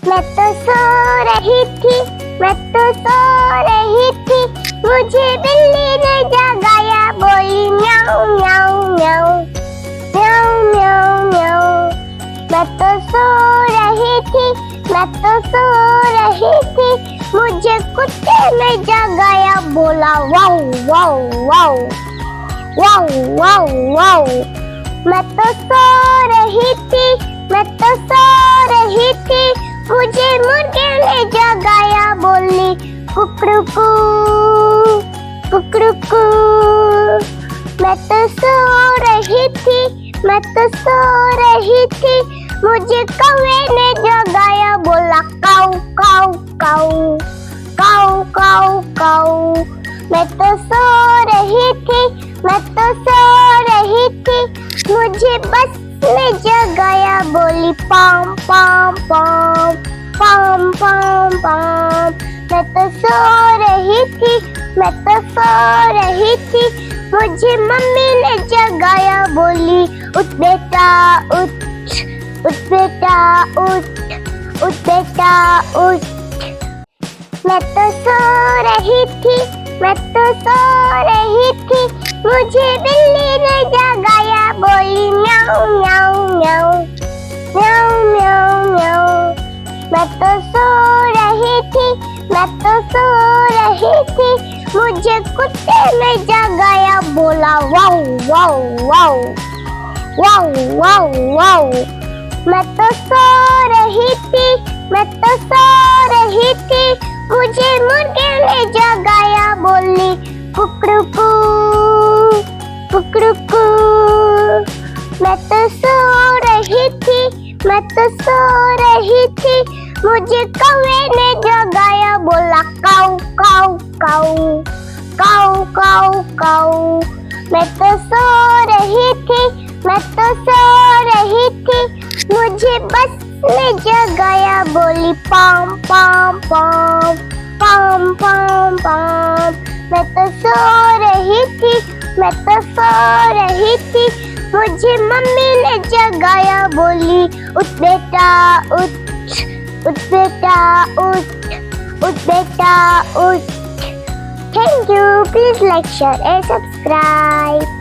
मैं तो सो रही थी, मैं तो सो रही थी, मुझे बिल्ली ने जगाया, बोली म्याऊं म्याऊं म्याऊं म्याऊं म्याऊं म्याऊं। मैं तो सो रही थी, मैं तो सो रही थी, मुझे कुत्ते ने जगाया, बोला वाऊ वाऊ वाऊ वाऊ वाऊ वाऊ। मैं तो सो रही थी, मैं तो सो रही थी, मुझे मुर्गे ने जगाया, बोली कुकड़ुकू कुकड़ुकू। मैं तो सो रही थी, मैं तो सो रही थी, मुझे कौवे ने जगाया, बोला काऊ काऊ काऊ काऊ काऊ काऊ। मैं तो सो रही थी, मैं तो सो रही थी, मुझे बस ने जगाया, बोली palm palm palm palm palm palm. मैं तो सो रही थी, मैं तो सो रही थी, मुझे मम्मी ने जगाया, बोली उठ बेटा उठ, उठ बेटा उठ, उठ बेटा उठ। मैं तो सो रही थी, मैं तो सो रही थी, मुझे बिल्ली ने जगाया, बोली म्याऊं म्याऊं म्याऊं म्याऊं म्याऊं म्याऊं। मैं तो सो रही थी, मैं तो सो रही थी, मुझे कुत्ते ने जगाया, बोला वाऊ वाऊ वाऊ वाऊ वाऊ वाऊ। मैं तो सो रही थी, मैं तो सो रही थी, मुझे मुर्गे ने जगाया, बोली कुकड़ुकू कुकड़ुकू। मैं तो सो रही थी, मैं तो सो रही थी, मुझे कौवे ने जगाया, बोला काऊ काऊ काऊ काऊ काऊ काऊ। मैं तो सो रही थी, मैं तो सो रही थी, मुझे बस ने जगाया, बोली palm palm palm palm palm palm. मैं तो सो रही थी, मैं तो सो रही थी, मुझे मम्मी ने जगाया, बोली उठ बेटा उठ, उठ बेटा उठ, उठ बेटा उठ। Thank you. Please like, share and subscribe.